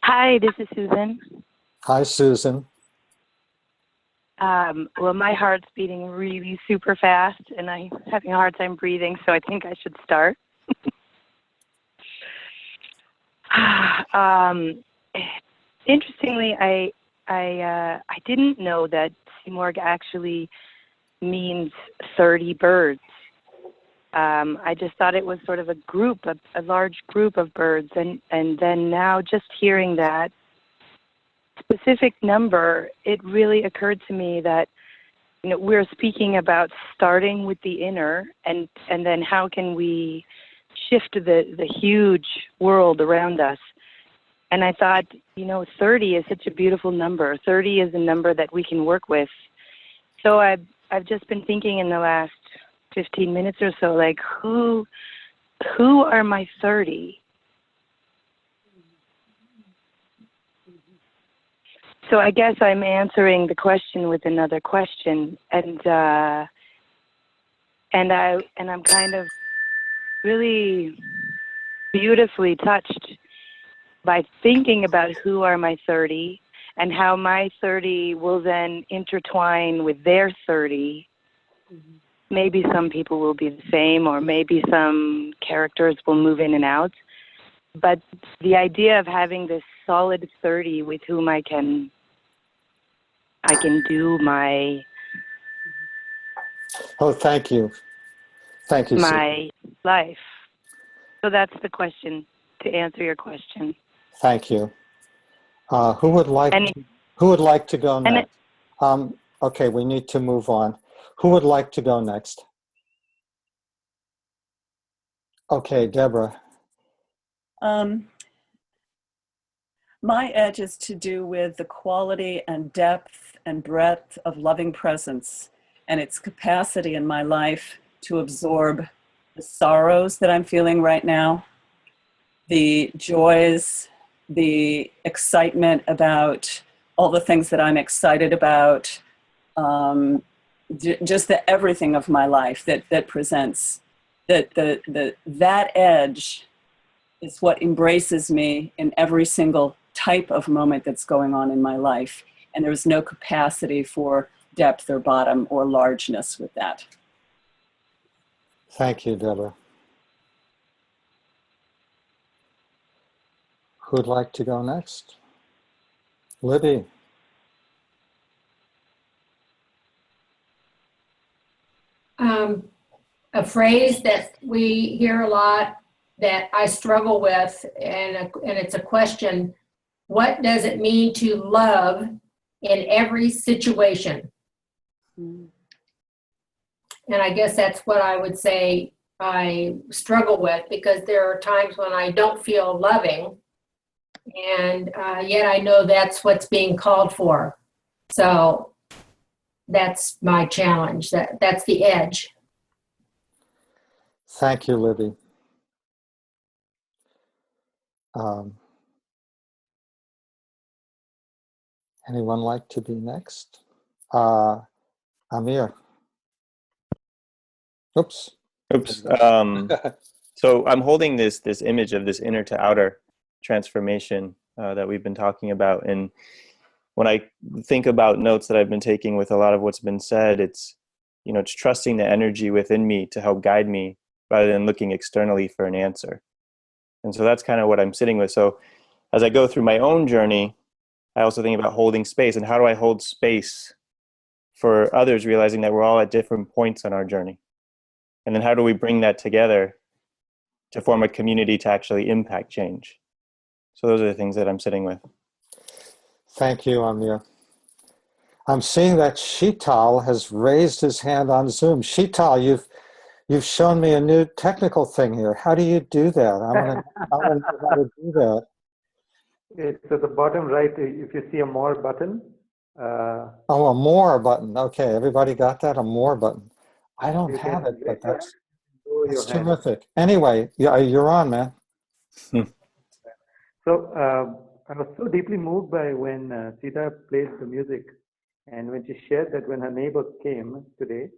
Hi, this is Susan. Hi, Susan. Well, my heart's beating really super fast, and I'm having a hard time breathing, so I think I should start. um, Interestingly, I didn't know that Simorg actually means 30 birds. I just thought it was sort of a group, a large group of birds, and then now just hearing that specific number, it really occurred to me that we're speaking about starting with the inner, and then how can we shift the huge world around us. And I thought, 30 is such a beautiful number. 30 is a number that we can work with. So I've just been thinking in the last 15 minutes or so, like, who are my 30? So I guess I'm answering the question with another question, and I'm kind of really beautifully touched by thinking about who are my 30 and how my 30 will then intertwine with their 30. Maybe some people will be the same, or maybe some characters will move in and out. But the idea of having this solid 30 with whom I can do my Oh, thank you. Thank you, Susan. my life. So that's the question, to answer your question. Thank you. Who would like to go next? Okay, we need to move on. Who would like to go next? Okay, Deborah. My edge is to do with the quality and depth and breadth of loving presence and its capacity in my life to absorb the sorrows that I'm feeling right now, the joys, the excitement about all the things that I'm excited about, just the everything of my life that presents. That edge is what embraces me in every single type of moment that's going on in my life. And there's no capacity for depth or bottom or largeness with that. Thank you, Deborah. Who'd like to go next? Libby. A phrase that we hear a lot that I struggle with, and it's a question: what does it mean to love in every situation? And I guess that's what I would say I struggle with, because there are times when I don't feel loving, and yet I know that's what's being called for. So that's my challenge. That's the edge. Thank you, Libby. Anyone like to be next? Amir. Oops. So I'm holding this image of this inner to outer transformation that we've been talking about. And when I think about notes that I've been taking with a lot of what's been said, it's trusting the energy within me to help guide me rather than looking externally for an answer. And so that's kind of what I'm sitting with. So as I go through my own journey, I also think about holding space, and how do I hold space for others, realizing that we're all at different points on our journey. And then how do we bring that together to form a community to actually impact change? So those are the things that I'm sitting with. Thank you, Amir. I'm seeing that Sheetal has raised his hand on Zoom. Sheetal, you've shown me a new technical thing here. How do you do that? I want to know how to do that. It's at the bottom right. If you see a more button. Oh, a more button. Okay, everybody got that? A more button. I don't have it, but that's terrific. Anyway, yeah, you're on, man. So I was so deeply moved by when Sita played the music, and when she shared that when her neighbors came today,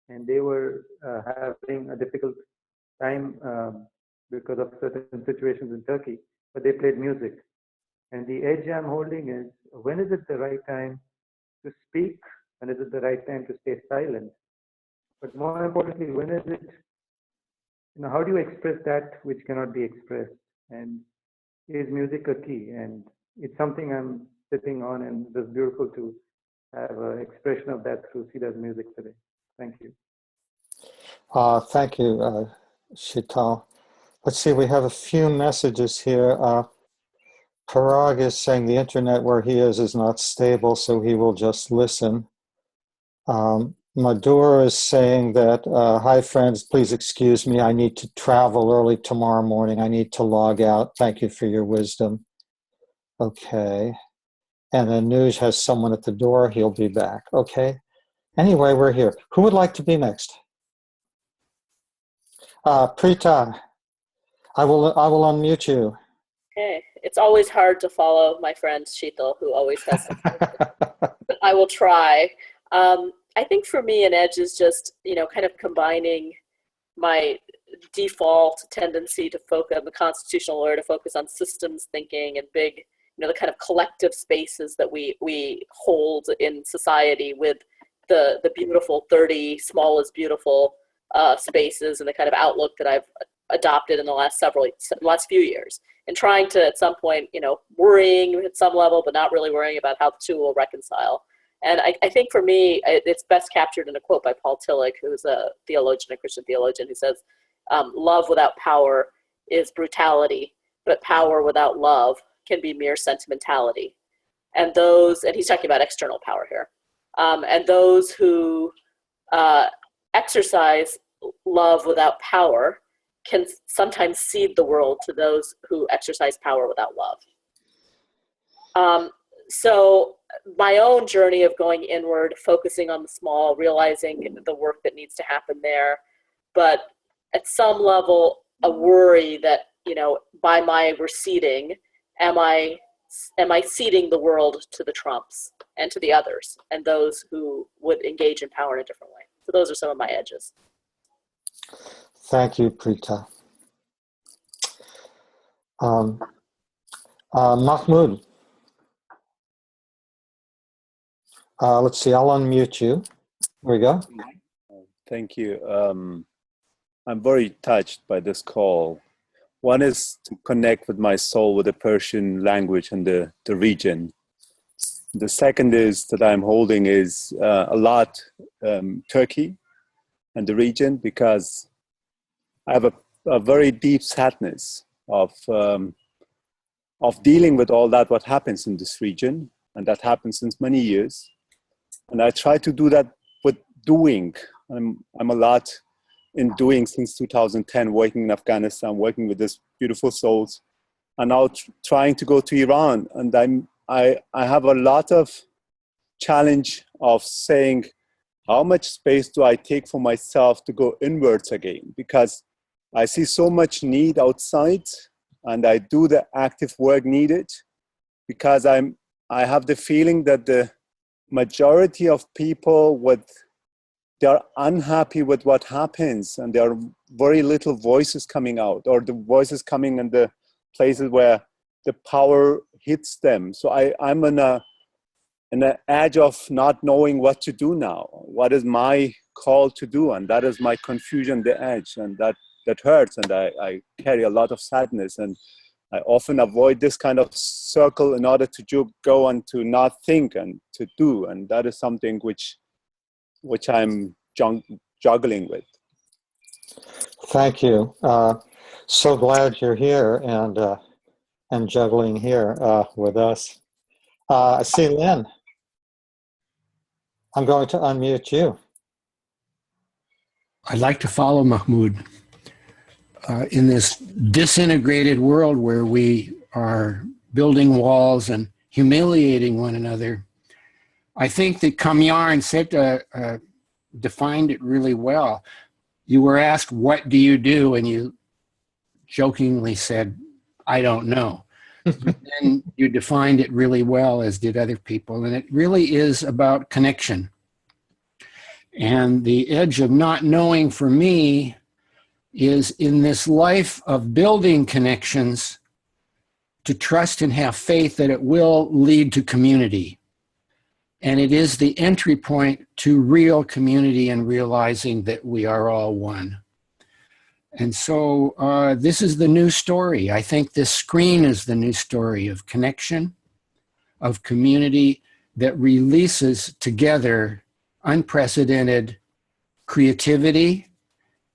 and they were having a difficult time because of certain situations in Turkey, but they played music. And the edge I'm holding is, when is it the right time to speak? When is it the right time to stay silent? But more importantly, when is it, how do you express that which cannot be expressed? And is music a key? And it's something I'm sitting on, and it's beautiful to have an expression of that through Siddha's music today. Thank you. Thank you, Shital. Let's see, we have a few messages here. Parag is saying the internet where he is not stable, so he will just listen. Madhur is saying that, hi friends, please excuse me. I need to travel early tomorrow morning. I need to log out. Thank you for your wisdom. Okay. And Anuj has someone at the door. He'll be back. Okay. Anyway, we're here. Who would like to be next? Preeta, I will unmute you. Okay. It's always hard to follow my friend Sheetal, who always has something. But I will try. I think for me, an edge is just, kind of combining my default tendency to focus on the constitutional lawyer, to focus on systems thinking and big, the kind of collective spaces that we hold in society, with the beautiful 30 small is beautiful spaces, and the kind of outlook that I've adopted in the last few years, and trying to, at some point, worrying at some level, but not really worrying about how the two will reconcile. And I think for me, it's best captured in a quote by Paul Tillich, who's a theologian, a Christian theologian, who says, love without power is brutality, but power without love can be mere sentimentality. And he's talking about external power here. And those who exercise love without power can sometimes cede the world to those who exercise power without love. So my own journey of going inward, focusing on the small, realizing the work that needs to happen there, but at some level, a worry that, by my receding, am I ceding the world to the Trumps and to the others and those who would engage in power in a different way? So those are some of my edges. Thank you, Preeta. Mahmoud. Let's see, I'll unmute you. There we go. Thank you. I'm very touched by this call. One is to connect with my soul with the Persian language and the region. The second is that I'm holding is a lot Turkey and the region, because I have a very deep sadness of dealing with all that what happens in this region, and that happens since many years. And I try to do that with doing. I'm a lot in doing since 2010, working in Afghanistan, working with these beautiful souls, and now trying to go to Iran. And I have a lot of challenge of saying, how much space do I take for myself to go inwards again? Because I see so much need outside, and I do the active work needed, because I have the feeling that the majority of people they are unhappy with what happens, and there are very little voices coming out, or the voices coming in the places where the power hits them. So I'm in the edge of not knowing what to do now. What is my call to do? And that is my confusion, the edge, and that hurts, and I carry a lot of sadness, and I often avoid this kind of circle in order to go and to not think and to do, and that is something which I'm juggling with. Thank you. So glad you're here and juggling here with us. I see Lynn. I'm going to unmute you. I'd like to follow Mahmoud. In this disintegrated world where we are building walls and humiliating one another, I think that Kamyar and Seta defined it really well. You were asked, what do? And you jokingly said, I don't know. But then you defined it really well, as did other people. And it really is about connection. And the edge of not knowing for me is, in this life of building connections, to trust and have faith that it will lead to community. And it is the entry point to real community and realizing that we are all one. And so this is the new story. I think this screen is the new story of connection, of community that releases together unprecedented creativity.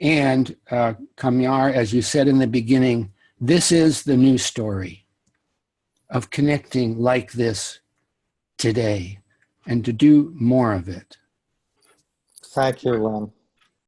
And Kamyar, as you said in the beginning, this is the new story of connecting like this today and to do more of it. Thank you, Lynn.